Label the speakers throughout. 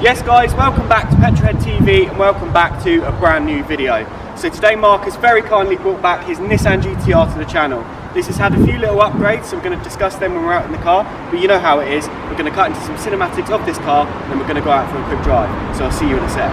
Speaker 1: Yes guys, welcome back to Petrolhead TV and welcome back to a brand new video. So today Mark has very kindly brought back his Nissan Gtr to the channel. This has had a few little upgrades, so we're going to discuss them when we're out in the car, but you know how it is, we're going to cut into some cinematics of this car and then we're going to go out for a quick drive. So I'll see you in a sec.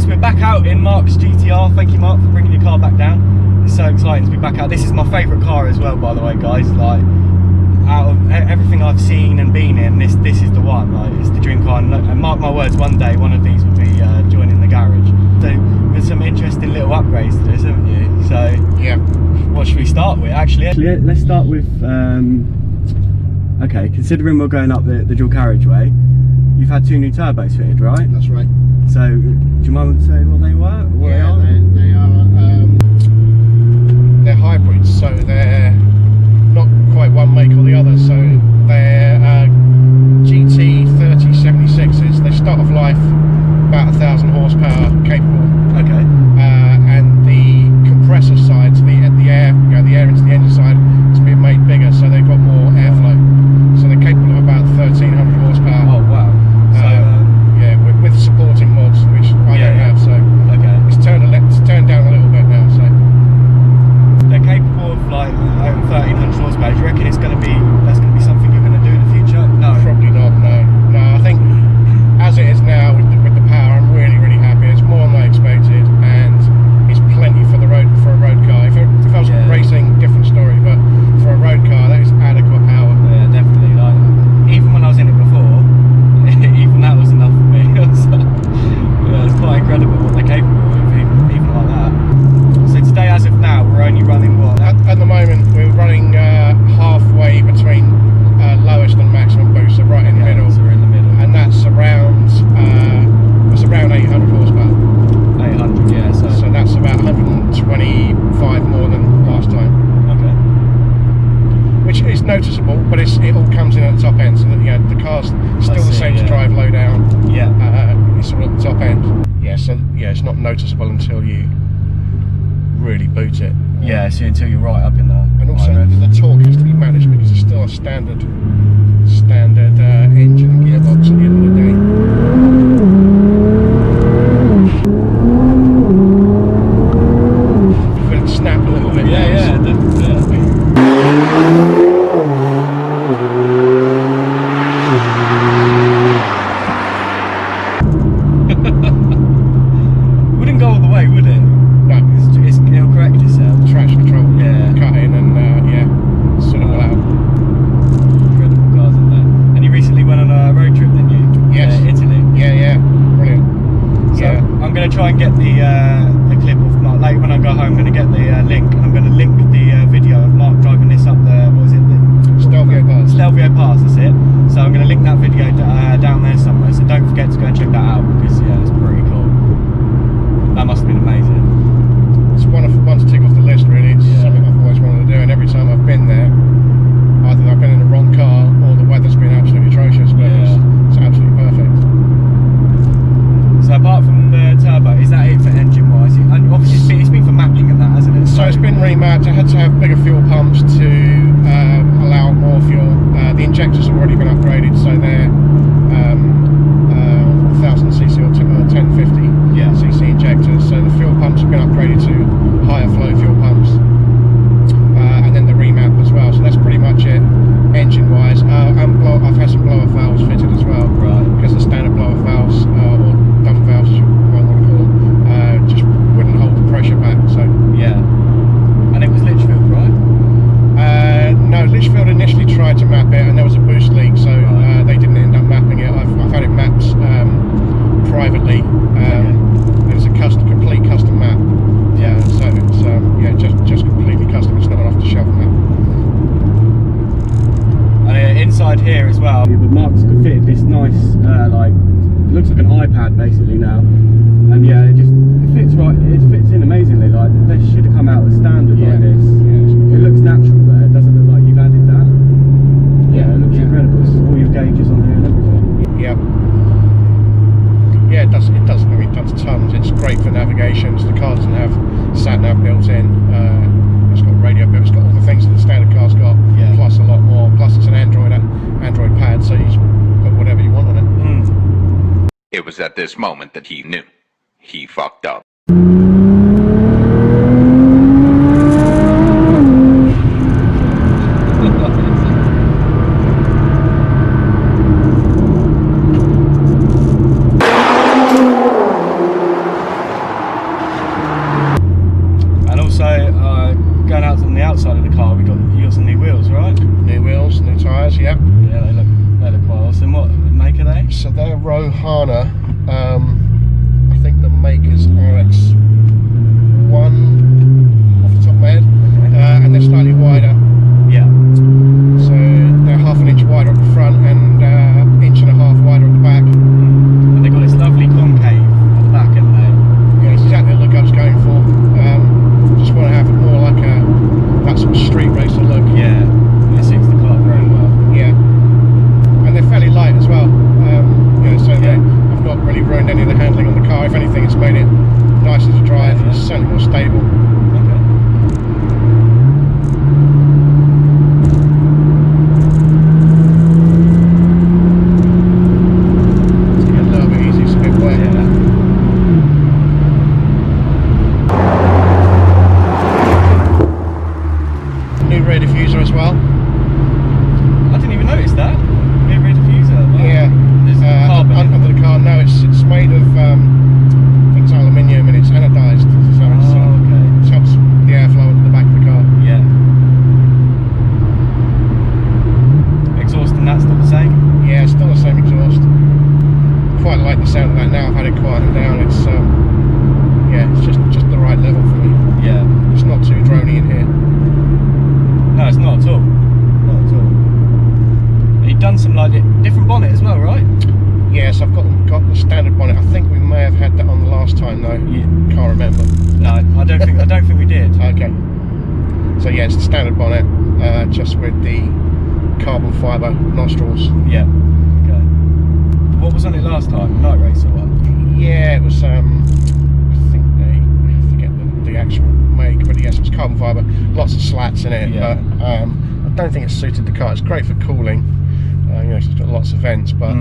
Speaker 1: We're back out in Mark's GTR. Thank you, Mark, for bringing your car back down. It's so exciting to be back out. This is my favourite car as well, by the way, guys. Like, out of everything I've seen and been in, this is the one. Like, it's the dream car. And mark my words, one day one of these will be joining the garage. So there's some interesting little upgrades to this, haven't you? So yeah, what should we start with? Actually, let's start with. Okay, considering we're going up the dual carriageway, you've had 2 new turbos fitted, right?
Speaker 2: That's right.
Speaker 1: So, do you mind saying what they were?
Speaker 2: They're hybrids, so they're not quite one make or the other. So they're GT 3076s. They start off life about 1,000 horsepower capable. Okay. And the compressor side, so the air, the air into the engine side, is being made bigger, so they've got more airflow. So they're capable of about 1,300 horsepower. Oh wow. With supporting mods, which I don't have, so okay. It's turned down a little bit now. So
Speaker 1: they're capable of like 1,300 horsepower. Do you reckon that's going to be something you're going to do in the future? No,
Speaker 2: probably not. No. I think as it is now with the power, I'm really happy. It's more than I expected, and it's plenty for a road car. If I was racing, different story, but for a road car, that is adequate power.
Speaker 1: Yeah, definitely. Like, even when I was in it before, even that was enough for me. So, yeah, it's quite incredible what they're capable of, even like that. So today, as of now, we're only running what?
Speaker 2: At the moment, we're running halfway between lowest and maximum boost, so right in the middle.
Speaker 1: So we're in the middle,
Speaker 2: and that's around 800 horsepower.
Speaker 1: 800, yeah.
Speaker 2: So that's about 125 more than last time.
Speaker 1: Okay.
Speaker 2: Which is noticeable, but it all comes in at the top end, so that the car's still the same to drive low down.
Speaker 1: Yeah.
Speaker 2: It's all at the top end. Yeah. So yeah, it's not noticeable until you really boot it.
Speaker 1: Yeah. So until you're right up in there.
Speaker 2: And also the torque has to be managed because it's still a standard engine and gearbox at the end of the day. You feel it snap a little bit.
Speaker 1: Yeah. Wouldn't go all the way, would it?
Speaker 2: No,
Speaker 1: it'll correct itself.
Speaker 2: Traction control,
Speaker 1: cut
Speaker 2: in and sort it all out.
Speaker 1: Incredible cars, isn't there? And you recently went on a road trip, didn't you?
Speaker 2: Yes.
Speaker 1: Italy.
Speaker 2: Yeah. had to have bigger fuel pumps to allow more fuel. The injectors have already been upgraded, so they're 1000cc or 1050 cc injectors. So the fuel pumps have been upgraded to higher flow fuel pumps, and then the remap as well. So that's pretty much it, engine-wise. I've had some blow-off valves fitted as well, because the standard blow-off valves or dump valves, as you might want to call them, just wouldn't hold the pressure back. So
Speaker 1: yeah. And it was Litchfield, right?
Speaker 2: No, Litchfield initially tried to map it, and there was a boost leak, so they didn't end up mapping it. I've had it mapped privately, and it's a complete custom map.
Speaker 1: Yeah.
Speaker 2: So it's just completely custom. It's not an off-the-shelf map.
Speaker 1: And inside here as well, but Mark's fitted this nice, like, it looks like an iPad basically now. And yeah, it fits right. It fits in amazingly. Like, they should have come out with standard like this. It looks natural there. It doesn't look like you've added that. Yeah, it looks incredible. All your gauges on here and everything.
Speaker 2: Yeah. Yeah, it does. I mean, it does tons. It's great for navigation. So the car doesn't have sat nav built in. It's got radio built. It's got all the things that the standard car's got, plus a lot more. Plus, it's an Android pad, so you just put whatever you want on it.
Speaker 3: It was at this moment that he knew he fucked up.
Speaker 1: And also, going out on the outside of the car, you got some new wheels, right?
Speaker 2: New wheels, new tyres, yeah.
Speaker 1: Yeah, they look quite awesome. What make are they?
Speaker 2: So they're Rohana. I think the make is RX1 off the top of my head, and they're slightly wider.
Speaker 1: Yeah.
Speaker 2: So they're half an inch wider at the front and inch and a half wider at the back.
Speaker 1: And they've got this lovely concave at the back, haven't they?
Speaker 2: Yeah, it's exactly the look I was going for. Just want to have it more like that sort of street racer look.
Speaker 1: Yeah. It suits the car very well.
Speaker 2: Yeah. And they're fairly light as well. So I've not really ruined any of the handling on the car. If anything, it's made it nicer to drive. It's certainly more stable.
Speaker 1: Okay.
Speaker 2: It's a little bit easy, it's a bit wet. New rear diffuser as well.
Speaker 1: I didn't even notice that. New rear diffuser. Wow.
Speaker 2: Yeah.
Speaker 1: Carbon.
Speaker 2: Under the car, no, it's made of I think it's aluminium and it's anodized, so it helps the airflow into the back of the car.
Speaker 1: Yeah. Exhaust and that's still the same?
Speaker 2: Yeah, still the same exhaust. Quite like the sound of that now. I've had it quieted down. It's it's just the right level for me.
Speaker 1: Yeah.
Speaker 2: It's not too drony in here.
Speaker 1: No, it's not at all. Not at all. And you've done some like different bonnet as well, right?
Speaker 2: Yes, I've got the standard bonnet. I think we may have had that on the last time though.
Speaker 1: Yeah.
Speaker 2: Can't remember.
Speaker 1: No, I don't think we did.
Speaker 2: Okay. So yeah, it's the standard bonnet, just with the carbon fibre nostrils.
Speaker 1: Yeah. Okay. What was on it last time? Night Racer one?
Speaker 2: Yeah, it was I forget the actual make, but yes, it was carbon fibre, lots of slats in it,
Speaker 1: Yeah.
Speaker 2: but I don't think it suited the car. It's great for cooling, it's got lots of vents, but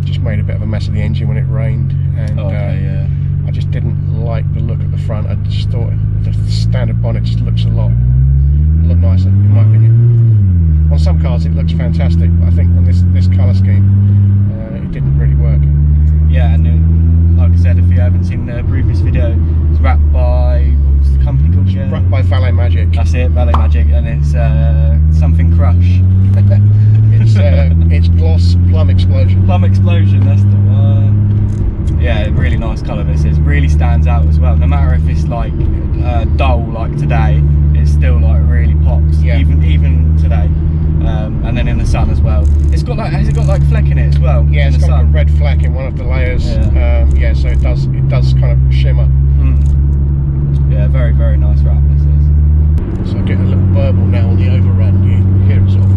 Speaker 2: just made a bit of a mess of the engine when it rained, and I just didn't like the look at the front. I just thought the standard bonnet just looks a lot nicer, in my opinion. On some cars it looks fantastic, but I think on this colour scheme it didn't really work.
Speaker 1: Yeah, and like I said, if you haven't seen the previous video, it's wrapped by, what's the company called?
Speaker 2: Wrapped by Valet Magic.
Speaker 1: That's it, Valet Magic, and it's something Crush.
Speaker 2: It's Gloss Plum Explosion.
Speaker 1: Plum Explosion, that's the one. Yeah, really nice colour this is. Really stands out as well. No matter if it's like dull like today, it still like really pops.
Speaker 2: Yeah.
Speaker 1: Even today. And then in the sun as well. It's got like, has it got like fleck in it as well?
Speaker 2: Yeah, it's got like a red fleck in one of the layers.
Speaker 1: Yeah.
Speaker 2: So it does kind of shimmer.
Speaker 1: Yeah, very, very nice wrap this is.
Speaker 2: So I get a little burble now on the overrun. You hear it sort of.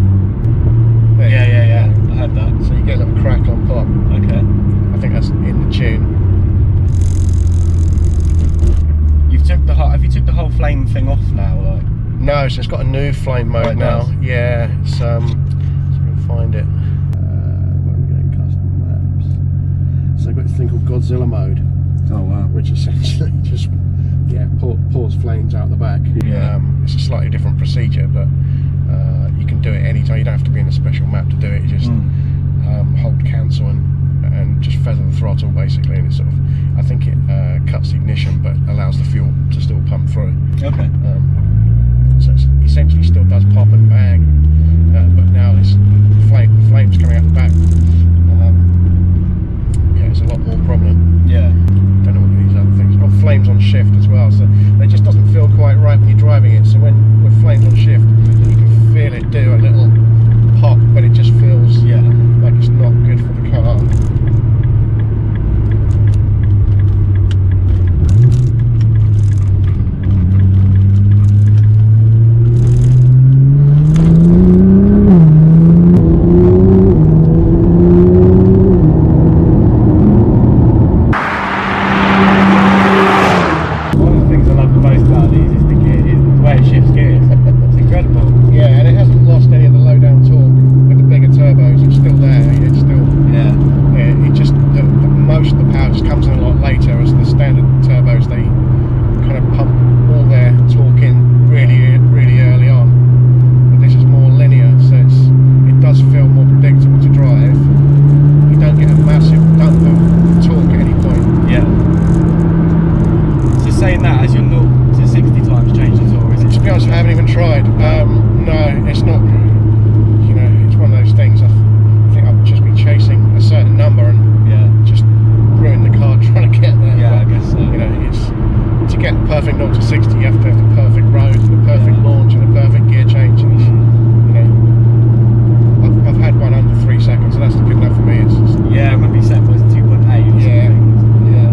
Speaker 1: Yeah. I heard that.
Speaker 2: So you get a little crack on pop.
Speaker 1: Okay.
Speaker 2: I think that's in the tune.
Speaker 1: Have you took the whole flame thing off now? Like?
Speaker 2: No, No, so it's got a new flame mode now.
Speaker 1: Does.
Speaker 2: Yeah, it's let's find it. Where are we going? Custom maps. So I've got this thing called Godzilla mode.
Speaker 1: Oh wow.
Speaker 2: Which essentially just pours flames out the back.
Speaker 1: Yeah.
Speaker 2: It's a slightly different procedure, but you can do it anytime. You don't have to be in a special map to do it. You just hold cancel and just feather the throttle basically, and it sort of, I think it cuts the ignition but allows the fuel to still pump through.
Speaker 1: Okay.
Speaker 2: So it essentially still does pop and bang, but now this the flames coming out the back. Yeah, it's a lot more prominent.
Speaker 1: Yeah.
Speaker 2: Don't know what these other things. Got flames on shift as well, so it just doesn't feel quite right when you're driving it. So when with flames on shift, you can feel it do a little pop, but it just feels like it's not good for the car. Perfect 0 to 60, you have to have the perfect road, the perfect launch, and the perfect gear change. And I've had one under 3 seconds, and that's good enough for me. It's just,
Speaker 1: yeah, I remember you said it was 2.8 or
Speaker 2: yeah,
Speaker 1: something. Yeah.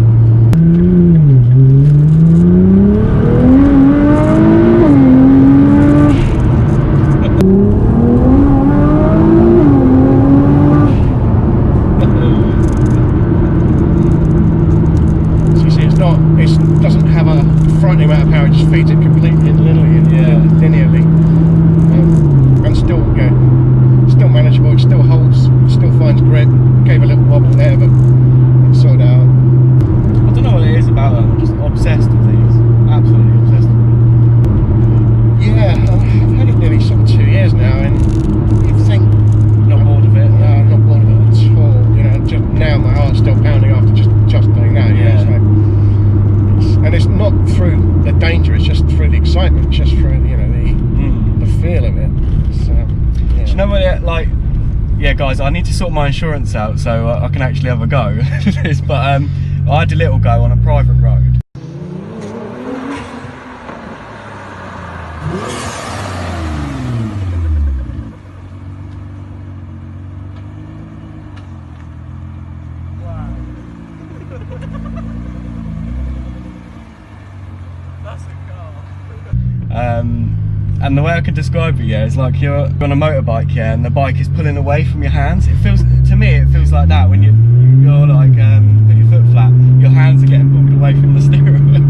Speaker 2: It doesn't have a frightening amount of power, it just feeds it completely linearly, and still manageable. It still holds, still finds grip. Gave a little wobble there, but it's sorted out.
Speaker 1: I don't know what it is about them. I'm just obsessed with these. Absolutely obsessed with them.
Speaker 2: Yeah, I've had it nearly sort of 2 years now, and you think
Speaker 1: not bored of it.
Speaker 2: No, I'm not bored of it at all. Just now my heart's still pounding after just doing that. And it's not through the danger, it's just through the excitement, just through the feel of it.
Speaker 1: Do you know what yeah guys, I need to sort my insurance out so I can actually have a go at this, but I had a little go on a private road. And the way I could describe it, is like you're on a motorbike, and the bike is pulling away from your hands. It feels, to me, it feels like that when you're like put your foot flat, your hands are getting pulled away from the steering wheel.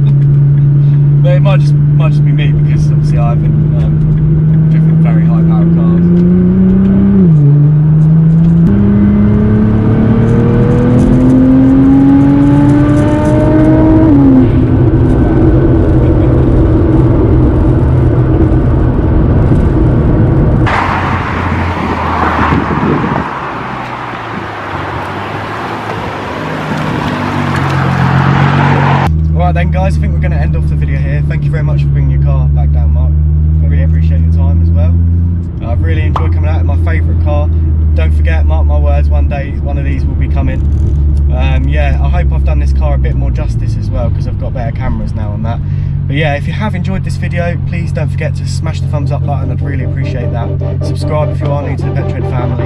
Speaker 1: But it might just be me, because obviously I've been driven very high powered cars. Right then guys, I think we're going to end off the video here. Thank you very much for bringing your car back down, Mark. Really appreciate your time as well. I've really enjoyed coming out in my favourite car. Don't forget, mark my words, one day one of these will be coming. Yeah, I hope I've done this car a bit more justice as well, because I've got better cameras now on that. But yeah, if you have enjoyed this video, please don't forget to smash the thumbs up button. I'd really appreciate that. Subscribe if you are new to the Petrhead family.